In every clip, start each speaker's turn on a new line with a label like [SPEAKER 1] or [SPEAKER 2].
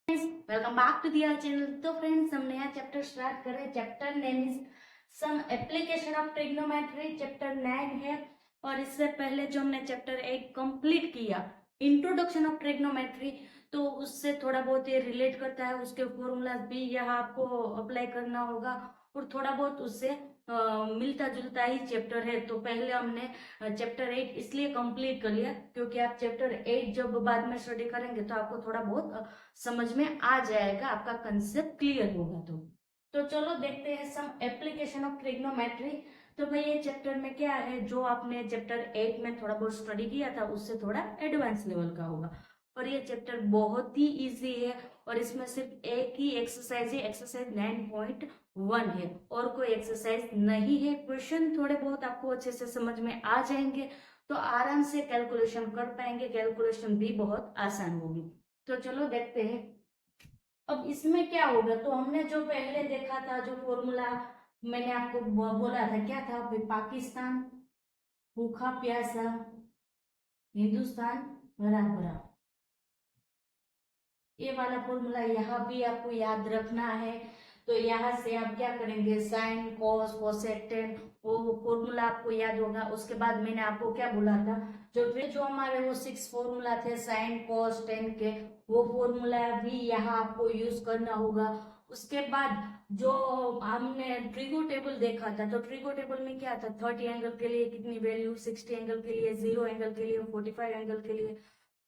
[SPEAKER 1] Welcome back to their channel. तो friends, हम नया चैप्टर स्टार्ट कर रहे हैं। Chapter name is some application of trigonometry. Chapter 9 है और इससे पहले जो हमने चैप्टर 8 कंप्लीट किया, इंट्रोडक्शन ऑफ ट्रिग्नोमेट्री, तो उससे थोड़ा बहुत ये रिलेट करता है। उसके फॉर्मूलाज भी यहाँ आपको अप्लाई करना होगा और थोड़ा बहुत उससे मिलता जुलता ही चैप्टर है। तो पहले हमने चैप्टर 8 इसलिए कंप्लीट कर लिया क्योंकि आप चैप्टर 8 जब बाद में स्टडी करेंगे तो आपको थोड़ा बहुत समझ में आ जाएगा, आपका कंसेप्ट क्लियर होगा। तो चलो देखते हैं सम एप्लीकेशन ऑफ ट्रिग्नोमेट्री। तो भाई ये चैप्टर में क्या है, जो आपने चैप्टर 8 में थोड़ा बहुत स्टडी किया था उससे थोड़ा एडवांस लेवल का होगा। और ये चैप्टर बहुत ही इजी है और इसमें सिर्फ एक ही एक्सरसाइज है, एक्सरसाइज 9.1 है और कोई एक्सरसाइज नहीं है। क्वेश्चन थोड़े बहुत आपको अच्छे से समझ में आ जाएंगे तो आराम से कैलकुलेशन कर पाएंगे। कैलकुलेशन भी बहुत आसान होगी। तो चलो देखते हैं अब इसमें क्या होगा। तो हमने जो पहले देखा था, जो फॉर्मूला मैंने आपको बोला था, क्या था भाई? पाकिस्तान भूखा प्यासा, हिंदुस्तान हरा भरा। ये वाला फॉर्मूला यहाँ भी आपको याद रखना है। तो यहाँ से आप क्या करेंगे, साइन कॉस कोसेक टेन, वो फॉर्मूला आपको याद होगा। उसके बाद मैंने आपको क्या बोला था, जो हमारे वो 6 फॉर्मूला थे साइन कॉस टेन के, वो फॉर्मूला भी यहाँ आपको यूज करना होगा। उसके बाद जो हमने ट्रिगो टेबल देखा था, तो ट्रिगो टेबल में क्या था, 30 एंगल के लिए कितनी वैल्यू, 60 एंगल के लिए, 0 एंगल के लिए, 45 एंगल के लिए।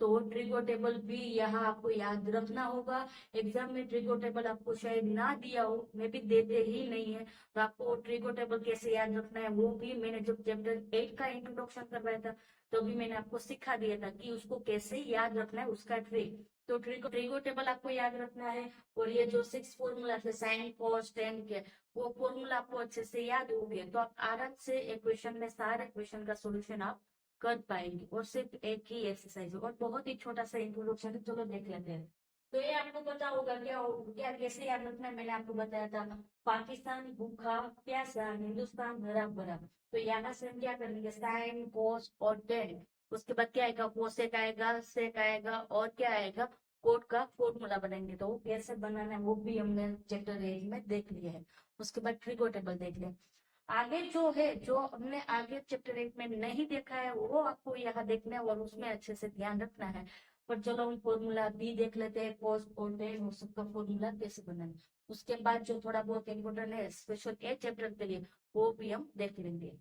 [SPEAKER 1] तो ट्रिगो टेबल भी यहाँ आपको याद रखना होगा। एग्जाम में ट्रिगो टेबल आपको शायद ना दिया हो, मे भी देते ही नहीं है। तो आपको ट्रिगो टेबल कैसे याद रखना है वो भी मैंने जब चैप्टर 8 का इंट्रोडक्शन करवाया था तो भी मैंने आपको सिखा दिया था कि उसको कैसे याद रखना है, उसका ट्रिक। तो ट्रिगो टेबल आपको याद रखना है। और ये जो 6 फॉर्मूला थे साइन कॉस टेन के, वो फॉर्मूला आपको अच्छे से याद हो गए तो आप आराम से इक्वेशन में सारे क्वेश्चन का सोल्यूशन आप कर पाएंगे। और सिर्फ एक ही एक्सरसाइज और बहुत ही छोटा सा इंट्रोडक्शन है, चलो देख लेते हैं। तो ये आपको पता होगा क्या क्या कैसे याद रखना है, मैंने आपको बताया था। पाकिस्तान भूखा प्यासा, हिंदुस्तान हरा भरा। तो यहाँ से हम क्या करेंगे, साइन कोस और टेन। उसके बाद क्या आएगा, कोसेक आएगा, सेक आएगा और क्या आएगा, कोट का फॉर्मूला बनाएंगे। तो वो कैसे बनाना है वो भी हमने चैप्टर 8 में देख लिया है। उसके बाद ट्रिगो टेबल देख लिया। आगे जो है, जो हमने आगे चैप्टर 8 में नहीं देखा है वो आपको यहाँ देखना है और उसमें अच्छे से ध्यान रखना है। पर चलो हम फॉर्मूला भी देख लेते हैं, कॉस और टेन, वो सबका फॉर्मूला कैसे बनाना। उसके बाद जो थोड़ा बहुत इम्पोर्टेंट है स्पेशल ए चैप्टर के लिए, वो भी हम देख लेंगे।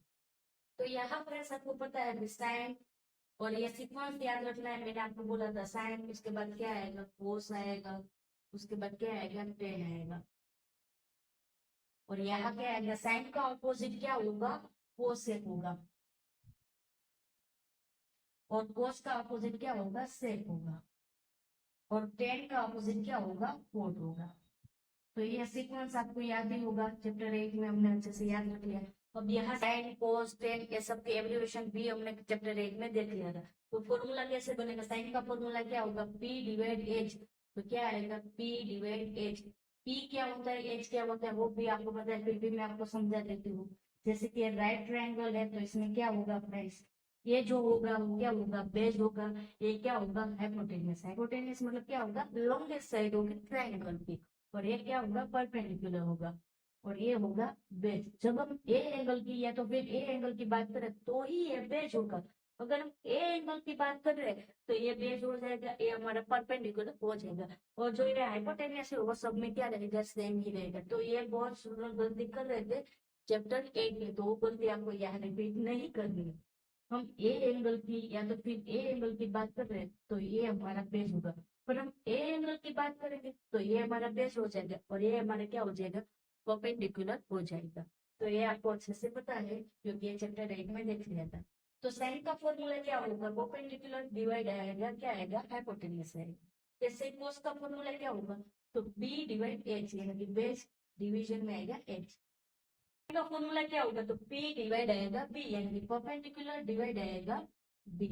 [SPEAKER 1] तो यहाँ पर सबको पता है साइन, और ये सीक्वेंस याद रखना है। मैंने आपको बोला था साइन, उसके बाद क्या आएगा, कोस आएगा, उसके बाद क्या आएगा, टेन आएगा। और यहाँ क्या आएगा, साइन का ऑपोजिट क्या होगा, कोसेक होगा। और कोस का अपोजिट क्या होगा, सेक होगा। और टेन का अपोजिट क्या होगा, कोट होगा। तो ये सीक्वेंस आपको याद ही होगा, चैप्टर 8 में हमने अच्छे से याद रख लिया। अब यहाँ साइन कोस टेन ये सब के एब्रिविएशन भी हमने चैप्टर 8 में देख लिया था। तो फॉर्मूला कैसे बनेगा, साइन का फॉर्मूला क्या होगा, पी डिवाइड एच। तो क्या आएगा, पी डिवाइड एच। पी क्या होता है, एच क्या होता है वो भी आपको पता है, फिर भी मैं आपको समझा देती हूँ। जैसे कि राइट ट्रायंगल है तो इसमें क्या होगा फ्रेंड्स, ये जो होगा वो क्या होगा, बेस होगा। ये क्या होगा, हाइपोटेन्यूस। हाइपोटेन्यूस मतलब क्या होगा, लॉन्गेस्ट साइड होगी ट्रायंगल की। और ये क्या होगा, परपेंडिकुलर होगा। और ये होगा बेस। जब हम ए एंगल की या तो फिर ए एंगल की बात करें तो ही ये बेस होगा। अगर हम ए एंगल की बात कर रहे हैं तो ये बेस हो जाएगा, ये हमारा परपेंडिकुलर हो जाएगा। और जो ये हाइपोटेन्यूस है वो सब में क्या रहेगा, सेम ही रहेगा। तो ये बहुत सुंदर गलती कर रहे थे चैप्टर 8 में, तो वो गलती आपको यहाँ रिपीट नहीं करनी है। हम ए एंगल की या तो फिर ए एंगल की बात कर रहे हैं तो ये हमारा बेस होगा। पर हम ए एंगल की बात करेंगे तो ये हमारा बेस हो जाएगा और ये हमारा क्या हो जाएगा, परपेंडिकुलर हो जाएगा। तो ये आपको अच्छे से पता है क्योंकि ये चैप्टर 8 में देख लिया था। तो साइन का फॉर्मूला क्या होगा, परपेंडिकुलर डिवाइड आएगा, क्या आएगा, हाइपोटेन्यूस आएगा। जैसे कोस का फॉर्मूला क्या होगा, तो बी डिवाइड एच, यानी कि बेस डिवीजन में आएगा एच। का फॉर्मूला क्या होगा, तो P डिवाइड आएगा B, यानी कि परपेंडिकुलर डिवाइड आएगा B।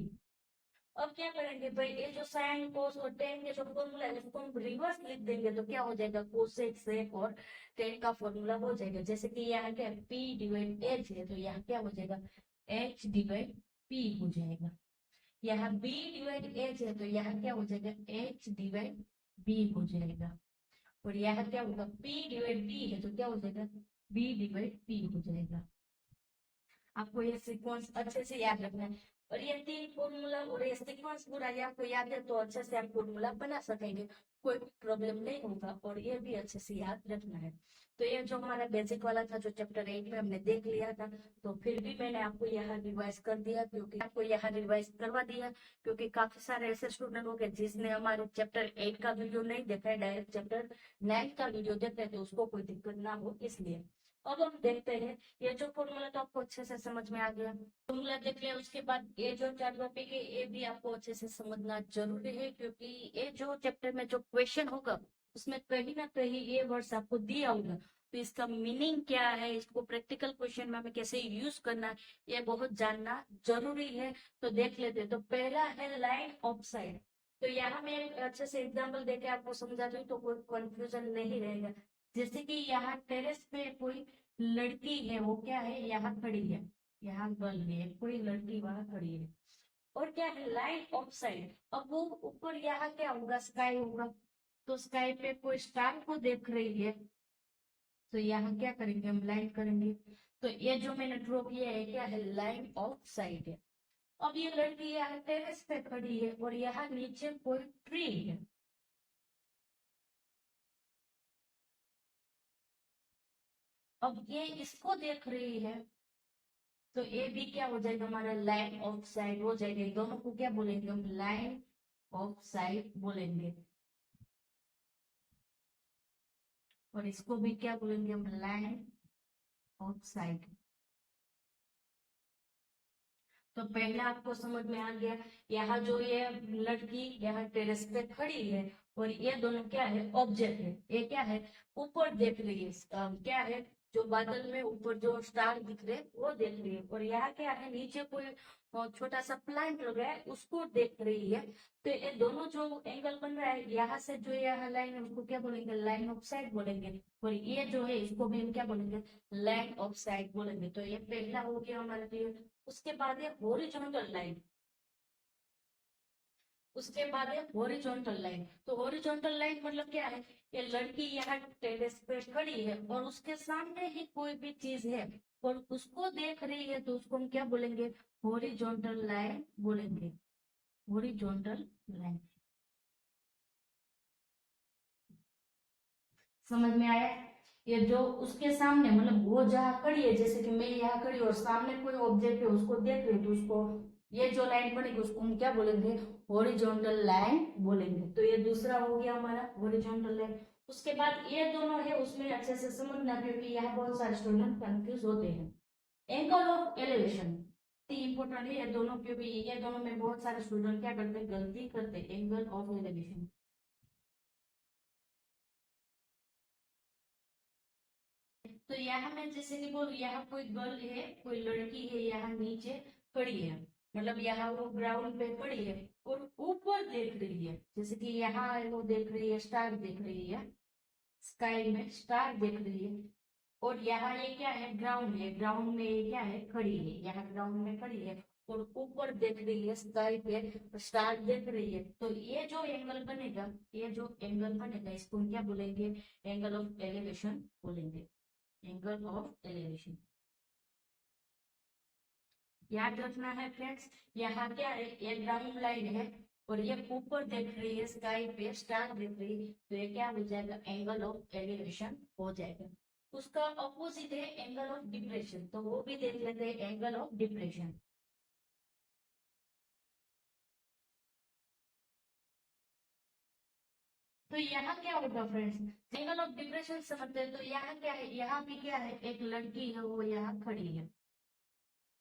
[SPEAKER 1] अब क्या करेंगे भाई, ये जो साइन कोस और टेन के जो फॉर्मूला है उसको हम रिवर्स लिख देंगे तो क्या हो जाएगा, कोसेक सेक और टेन का फॉर्मूला हो जाएगा। जैसे कि यहाँ क्या P डिवाइड H है तो यहाँ क्या हो जाएगा, H डिवाइड P हो जाएगा। यहाँ B डिवाइड H है तो यहाँ क्या हो जाएगा, H डिवाइड बी हो जाएगा। और यहाँ क्या होगा, P डिवाइड B है तो क्या हो जाएगा, B डिवाइड P हो जाएगा। आपको ये सीक्वेंस अच्छे से याद रखना है। और ये तीन फॉर्मूला और ये सीक्वेंस पूरा ये आपको याद है तो अच्छे से आप फॉर्मूला बना सकेंगे, कोई प्रॉब्लम नहीं होगा। और ये भी अच्छे से याद रखना है। तो ये जो हमारा बेसिक वाला था जो चैप्टर 8 में हमने देख लिया था, तो फिर भी मैंने आपको यहाँ रिवाइज कर दिया, क्योंकि आपको यहाँ रिवाइज करवा दिया क्योंकि काफी सारे ऐसे स्टूडेंट हो गए जिसने हमारे चैप्टर 8 का वीडियो नहीं देखा है, डायरेक्ट चैप्टर 9 का वीडियो देखते हैं, तो उसको कोई दिक्कत ना हो इसलिए। अब हम देखते हैं, ये जो फॉर्मूला तो आपको अच्छे से समझ में आ गया, फॉर्मूला देख लिया। उसके बाद ये जो चार टॉपिक है ये भी आपको अच्छे से समझना जरूरी है, क्योंकि ये जो चैप्टर में जो क्वेश्चन होगा उसमें कहीं ना कहीं ये वर्ड्स आपको दिया होगा, तो इसका मीनिंग क्या है, इसको प्रैक्टिकल क्वेश्चन में हमें कैसे यूज करना है, ये बहुत जानना जरूरी है। तो देख लेते हैं। तो पहला है लाइन ऑफ साइड। तो यहाँ मैं एक अच्छे से एग्जाम्पल देके आपको समझा दूं तो कोई कंफ्यूजन नहीं रहेगा। जैसे कि यहाँ टेरेस पे कोई लड़की है, वो क्या है, यहाँ खड़ी है, यहाँ गर्ल है, कोई लड़की वहां खड़ी है। और क्या है, लाइन ऑफ साइड। अब वो ऊपर यहाँ क्या होगा, स्काई होगा, तो स्काई पे कोई स्टार को देख रही है, तो यहाँ क्या करेंगे, हम लाइन करेंगे। तो ये जो मैंने ड्रॉ किया है क्या है, लाइन ऑफ साइड है। अब ये लड़की यहाँ टेरेस पे खड़ी है और यहाँ नीचे कोई ट्री है। अब ये इसको देख रही है, तो ये भी क्या हो जाएगा, हमारा लाइन ऑफ साइड हो जाएगा। दोनों को क्या बोलेंगे, हम लाइन ऑफ साइड बोलेंगे। और इसको भी क्या बोलेंगे, हम लाइन ऑफ साइड। तो पहले आपको समझ में आ गया, यहाँ जो ये लड़की यहाँ टेरेस पे खड़ी है और ये दोनों क्या है, ऑब्जेक्ट है। ये क्या है, ऊपर देख रही है, क्या है, जो बादल में ऊपर जो स्टार दिख रहे वो देख रही है। और यहाँ क्या है, नीचे कोई छोटा सा प्लांट लगा है उसको देख रही है। तो ये दोनों जो एंगल बन रहा है, यहाँ से जो यहाँ लाइन है उसको क्या बोलेंगे, लाइन ऑफ साइड बोलेंगे। और ये जो है इसको भी हम क्या बोलेंगे, लाइन ऑफ साइड बोलेंगे। तो ये पहला हो गया हमारे लिए। उसके बाद है हॉरिजॉन्टल लाइन। उसके बाद है हॉरिजॉन्टल लाइन। तो हॉरिजॉन्टल लाइन मतलब क्या है, ये लड़की यहाँ टेरेस पे खड़ी है और उसके सामने ही कोई भी चीज है और उसको देख रही है, तो उसको हम क्या बोलेंगे, हॉरिजॉन्टल लाइन बोलेंगे। Horizontal line. समझ में आया। ये जो उसके सामने मतलब वो जहाँ खड़ी है, जैसे कि मैं यहाँ खड़ी और सामने कोई ऑब्जेक्ट है उसको देख रही, तो उसको ये जो लाइन बनेगी उसको हम क्या बोलेंगे, हॉरिजॉन्टल लाइन बोलेंगे। तो ये दूसरा हो गया हमारा हॉरिजॉन्टल लाइन। उसके बाद ये दोनों है उसमें अच्छे से समझना, क्योंकि यहाँ बहुत सारे स्टूडेंट कंफ्यूज होते हैं। एंगल ऑफ एलिवेशन इंपोर्टेंट है ये दोनों, क्योंकि ये दोनों में बहुत सारे स्टूडेंट क्या करते हैं, गलती करते हैं। एंगल ऑफ एलिवेशन, तो यहाँ मैं जैसे कि बोल, यहाँ कोई गर्ल है, कोई लड़की है, यहाँ नीचे खड़ी है, मतलब यहाँ वो ग्राउंड पे खड़ी है और ऊपर देख रही है। जैसे कि यहाँ वो देख रही है, स्टार देख रही है, स्काई में स्टार देख रही है। और यहाँ ये क्या है, ग्राउंड है, ग्राउंड में ये क्या है, खड़ी है, यहाँ ग्राउंड में खड़ी है और ऊपर देख रही है, स्काई पे स्टार देख रही है। तो ये जो एंगल बनेगा, ये जो एंगल बनेगा इसको हम क्या बोलेंगे, एंगल ऑफ एलिवेशन बोलेंगे। एंगल ऑफ एलिवेशन याद रखना है फ्रेंड्स। यहाँ क्या है, ये ग्राउंड लाइन है और ये ऊपर देख रही है, स्काई पे स्टार देख रही है, तो ये क्या हो जाएगा, एंगल ऑफ एलिवेशन हो जाएगा। उसका ऑपोजिट है एंगल ऑफ डिप्रेशन, तो वो भी देख लेते हैं, एंगल ऑफ डिप्रेशन। तो यहाँ क्या होगा फ्रेंड्स, एंगल ऑफ डिप्रेशन समझते हैं। तो यहाँ क्या है, यहाँ भी क्या है, एक लड़की है वो यहाँ खड़ी है।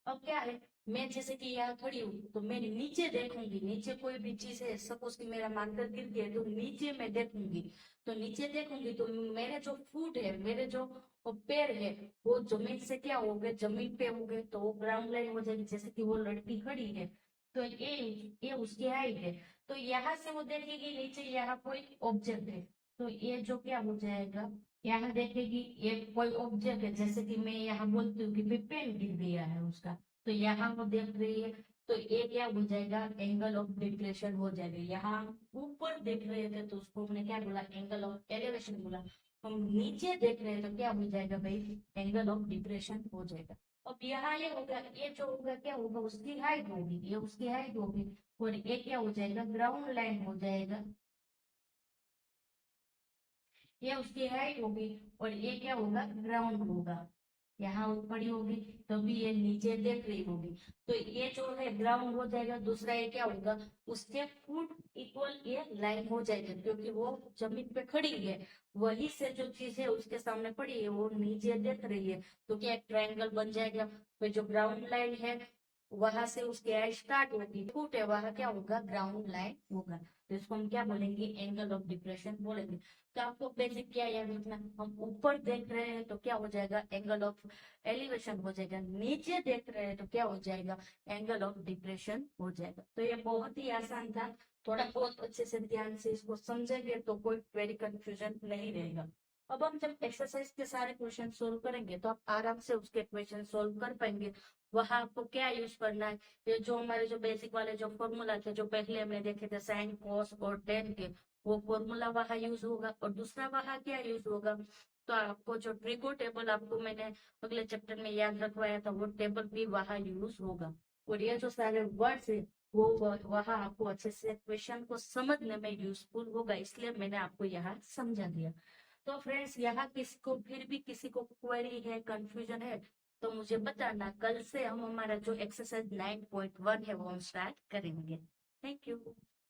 [SPEAKER 1] अब क्या है, मैं जैसे कि यहाँ खड़ी हूँ तो मैं नीचे देखूंगी, नीचे कोई भी चीज है, सपोज कि मेरा मार्कर गिर गया तो नीचे मैं देखूंगी। तो नीचे देखूंगी तो मेरे जो फुट है, मेरे जो पैर है, वो जमीन से क्या हो गए, जमीन पे हो गए, तो वो ग्राउंड लाइन हो जाएगी। जैसे कि वो लड़की खड़ी है तो ये उसकी हाइट है, तो यहाँ से वो देखेगी नीचे यहाँ कोई ऑब्जेक्ट है, तो ये जो क्या हो जाएगा, यहाँ देखेगी ये कोई ऑब्जेक्ट है। जैसे कि मैं यहाँ बोलती हूँ कि पेन गिर गया है उसका, तो यहाँ वो देख रही है, तो ये क्या हो जाएगा, एंगल ऑफ डिप्रेशन हो जाएगा। यहाँ ऊपर देख रहे थे तो उसको हमने क्या बोला, एंगल ऑफ एलिवेशन बोला। हम नीचे देख रहे हैं तो क्या हो जाएगा भाई, एंगल ऑफ डिप्रेशन हो जाएगा। अब यहाँ ये होगा, ये जो होगा क्या होगा, उसकी हाइट होगी, ये उसकी हाइट होगी, और ये क्या हो जाएगा, ग्राउंड लाइन हो जाएगा। ये उसकी हाइट होगी और ये क्या होगा, ग्राउंड होगा। यहाँ ऊपर ही होगी तभी ये नीचे देख रही होगी, तो ये जो है ग्राउंड हो जाएगा। दूसरा ये क्या होगा, उसके फुट इक्वल ये लाइन हो जाएगा, क्योंकि वो जमीन पे खड़ी है, वही से जो चीज है उसके सामने पड़ी है वो नीचे देख रही है, तो क्या ट्रायंगल बन जाएगा। तो जो ग्राउंड लाइन है वहां से उसकी आई स्टार्ट होगी, फुट है वहां क्या होगा, ग्राउंड लाइन होगा। तो इसको हम क्या बोलेंगे, एंगल ऑफ डिप्रेशन बोलेंगे। तो आपको बेसिक क्या याद रखना, हम ऊपर देख रहे हैं तो क्या हो जाएगा, एंगल ऑफ एलिवेशन हो जाएगा, नीचे देख रहे हैं तो क्या हो जाएगा, एंगल ऑफ डिप्रेशन हो जाएगा। तो ये बहुत ही आसान था, थोड़ा बहुत अच्छे से ध्यान से इसको समझेंगे तो कोई वेरी कंफ्यूजन नहीं रहेगा। अब हम जब एक्सरसाइज के सारे क्वेश्चन सोल्व करेंगे तो आप आराम से उसके क्वेश्चन सोल्व कर पाएंगे। वहां आपको क्या यूज करना है, ये जो हमारे जो बेसिक वाले जो फॉर्मूला थे जो पहले हमने देखे थे साइन कॉस और टेन के, वो फॉर्मूला वहां यूज होगा। और दूसरा वहां क्या यूज होगा, तो आपको जो ट्रिको टेबल आपको मैंने अगले चैप्टर में याद रखवाया था वो टेबल भी वहां यूज होगा। और ये जो सारे वर्ड्स है वो वहां आपको अच्छे से क्वेश्चन को समझने में यूजफुल होगा, इसलिए मैंने आपको यहाँ समझा दिया। तो फ्रेंड्स, यहाँ किसी को फिर भी किसी को क्वेरी है, कंफ्यूजन है, तो मुझे बताना। कल से हम हमारा जो एक्सरसाइज 9.1 है वो हम स्टार्ट करेंगे। Thank you.